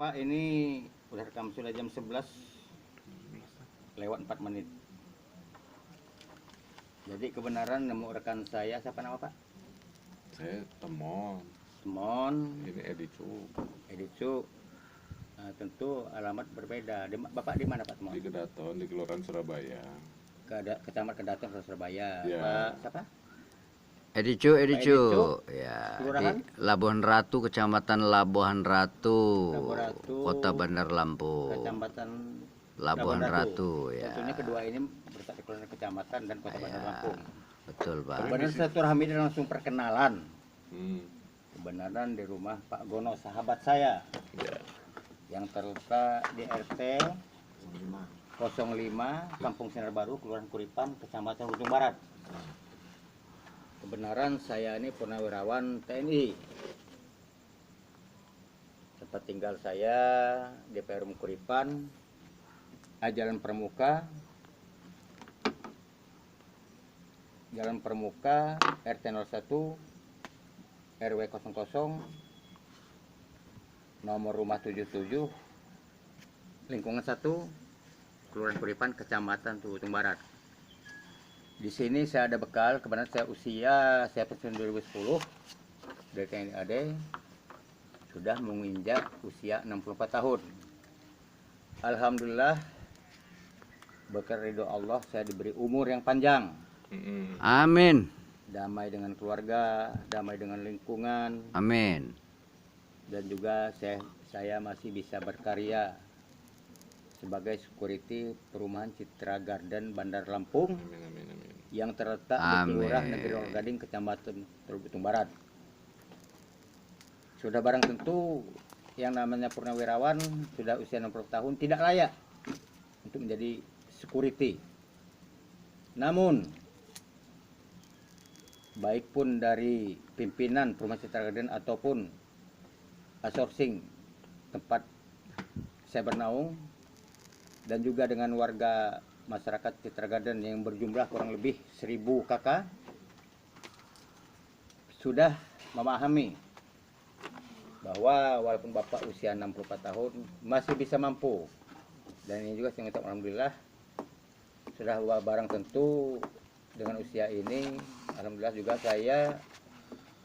Pak, ini udah rekam sudah jam 11 lewat 4 menit. Jadi kebenaran nemu rekan saya, siapa nama Pak? Saya Temon. Temon. Ini Edicu. Edicu. Nah, tentu alamat berbeda. Bapak di mana Pak Temon? Di Kedaton, di Kelurahan Surabaya. Kecamatan Kedaton, Surabaya. Ya. Pak siapa? Edicu, Edicu. ya, Kelurahan? di Labuhan Ratu, Kecamatan Labuhan Ratu, Labuhan Ratu, Kota Bandar Lampung. Kecamatan Labuhan Ratu, ya. Tentunya kedua ini bersatu keluarga kecamatan dan Kota Bandar Lampung. Betul, Pak. Kebenaran satu rahmi dan langsung perkenalan. Hmm. Kebenaran di rumah Pak Gono, sahabat saya, Ya. yang terletak di RT 05 Kampung Sinar Baru, Kelurahan Kuripan, Kecamatan Ujung Barat. Kebenaran saya ini purnawirawan TNI. Tempat tinggal saya di Perum Kuripan, Jalan Pramuka, RT 01, RW 00, nomor rumah 77, lingkungan 1, Kelurahan Kuripan, Kecamatan Ujung Barat. Di sini saya ada bekal, kebenaran saya pensiun 2010 dari TNI AD, sudah menginjak usia 64 tahun. Alhamdulillah, berkat ridho Allah saya diberi umur yang panjang. Amin. Damai dengan keluarga, damai dengan lingkungan, Amin. dan juga saya masih bisa berkarya sebagai security perumahan Citra Garden Bandar Lampung. Amin, amin, amin. Yang terletak di Kelurahan Negeri Ronggol Gading, Kecamatan Ujung Barat. Sudah barang tentu yang namanya purnawirawan sudah usia 60 tahun tidak layak untuk menjadi security. Namun baik pun dari pimpinan perumahan Citra Garden ataupun outsourcing tempat saya bernaung, dan juga dengan warga masyarakat Citra Garden yang berjumlah kurang lebih 1000 kakak, sudah memahami bahwa walaupun Bapak usia 64 tahun masih bisa mampu. Dan ini juga saya minta alhamdulillah sudah barang tentu dengan usia ini, alhamdulillah juga saya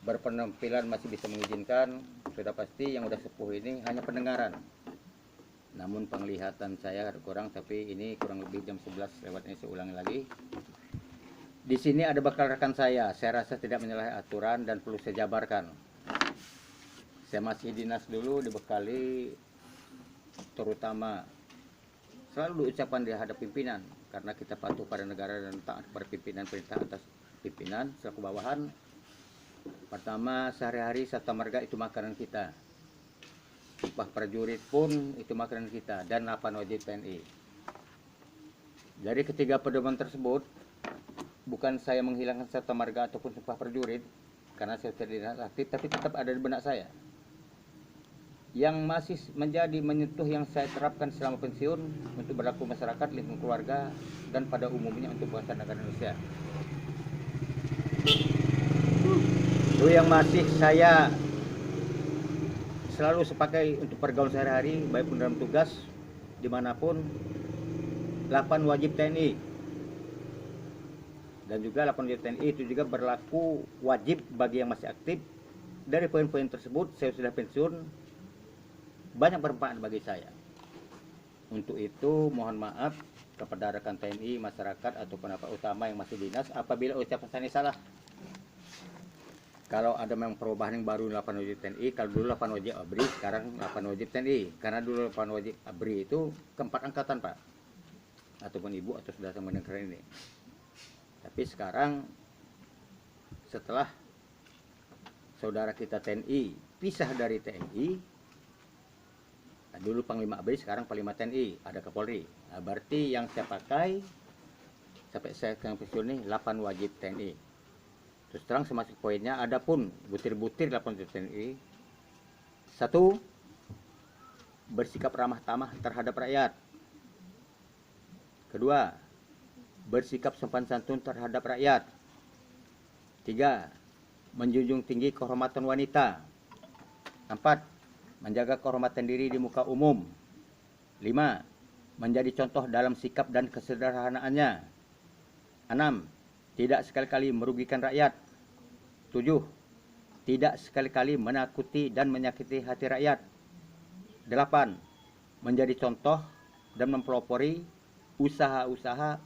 berpenampilan masih bisa mengizinkan. Sudah pasti yang udah sepuh ini hanya pendengaran. Namun penglihatan saya kurang, tapi ini kurang lebih jam 11 lewat ini saya ulangi lagi. Di sini ada bakal rekan saya rasa tidak menyalahi aturan dan perlu saya jabarkan. Saya masih dinas dulu dibekali, terutama selalu diucapkan di hadap pimpinan, karena kita patuh pada negara dan taat pada pimpinan, perintah atas pimpinan selaku bawahan. Pertama, sehari-hari Sabta Marga itu makanan kita. Sumpah prajurit pun itu makanan kita, dan 8 wajib TNI. Dari ketiga pedoman tersebut, bukan saya menghilangkan Sabta Marga ataupun sumpah prajurit karena saya tidak aktif, tapi tetap ada di benak saya. Yang masih menjadi menyentuh yang saya terapkan selama pensiun untuk berlaku masyarakat, lingkungan keluarga, dan pada umumnya untuk bangsa negara Indonesia. Itu yang masih saya selalu sepakai untuk pergaulan sehari-hari, baik pun dalam tugas dimanapun. 8 wajib TNI, dan juga 8 wajib TNI itu juga berlaku wajib bagi yang masih aktif. Dari poin-poin tersebut saya sudah pensiun, banyak bermanfaat bagi saya. Untuk itu mohon maaf kepada rekan TNI, masyarakat ataupun apa utama yang masih dinas apabila ucapan saya salah. Kalau ada memang perubahan yang baru 8 wajib TNI, kalau dulu 8 wajib ABRI, sekarang 8 wajib TNI. Karena dulu 8 wajib ABRI itu keempat angkatan Pak, ataupun Ibu atau sudah sama mendengar ini. Tapi sekarang setelah saudara kita TNI pisah dari TNI, nah dulu Panglima ABRI, sekarang Panglima TNI, ada Kapolri. Nah, berarti yang saya pakai sampai saya ke pensiun ini 8 wajib TNI. Terus terang semasuk poinnya, ada pun butir-butir 8 wajib TNI. 1. Bersikap ramah tamah terhadap rakyat. 2. Bersikap sopan santun terhadap rakyat. 3. Menjunjung tinggi kehormatan wanita. 4. menjaga kehormatan diri di muka umum. 5. Menjadi contoh dalam sikap dan kesederhanaannya. 6. Tidak sekali-kali merugikan rakyat. 7. Tidak sekali-kali menakuti dan menyakiti hati rakyat. 8. Menjadi contoh dan mempelopori usaha-usaha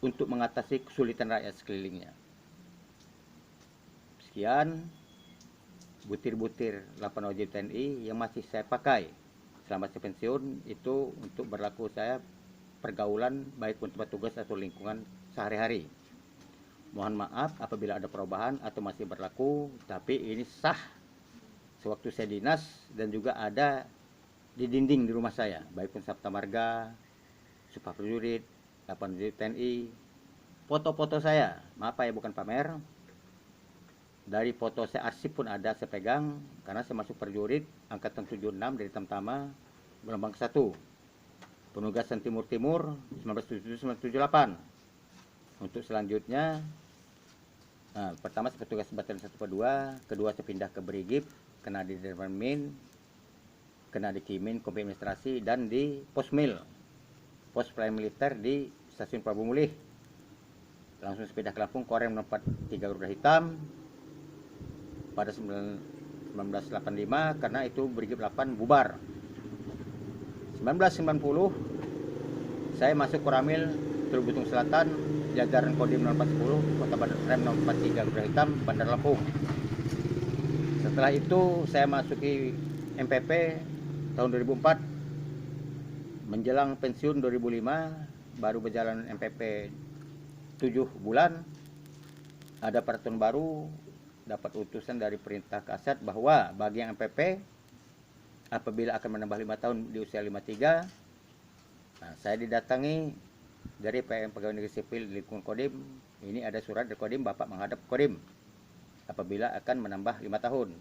untuk mengatasi kesulitan rakyat sekelilingnya. Sekian butir-butir 8 wajib TNI yang masih saya pakai selama saya pensiun, itu untuk berlaku saya pergaulan baik untuk petugas atau lingkungan sehari-hari. Mohon maaf apabila ada perubahan atau masih berlaku, tapi ini sah sewaktu saya dinas dan juga ada di dinding di rumah saya, baik pun Sabta Marga, Sumpah Prajurit, 8 wajib TNI, foto-foto saya, maaf ya bukan pamer. Dari foto saya arsip pun ada, saya pegang karena saya masuk prajurit angkatan 76 dari Tamtama gelombang 1. Penugasan Timur-Timur 1977-1978. Untuk selanjutnya pertama saya petugas batalion 1 kedua saya pindah ke Brigif, kena di Dermamin, kena di Kimin, Kompi Administrasi, dan di Posmil, Pos Pelayanan Militer di Stasiun Prabu Mulih. Langsung sepeda ke Lampung, Korem 43 Garuda Hitam pada 1985 karena itu Brigif 8 bubar. 1990 saya masuk Koramil Teluk Butung Selatan, jajaran Kodim 0410, Kota Bandar Rem 043 Garuda Hitam, Bandar Lampung. Setelah itu saya masuki MPP tahun 2004. Menjelang pensiun 2005 baru berjalan MPP 7 bulan. Ada peraturan baru, dapat utusan dari perintah Kasat bahwa bagi yang MPP apabila akan menambah 5 tahun di usia 53, saya didatangi dari PM Pegawai Negeri Sipil di lingkungan Kodim. Ini ada surat dari Kodim, Bapak menghadap Kodim apabila akan menambah 5 tahun.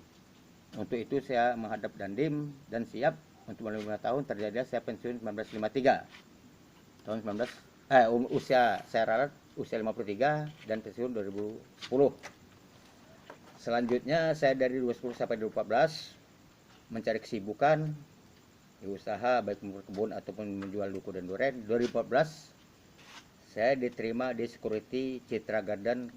Untuk itu saya menghadap Dandim dan siap untuk menambah 5 tahun. Terjadi saya pensiun 1953. Tahun usia saya ralat usia 53 dan pensiun 2010. Selanjutnya saya dari 2010 sampai 2014 mencari kesibukan di usaha baik berkebun ataupun menjual duku dan duren. 2014 saya diterima di security Citra Garden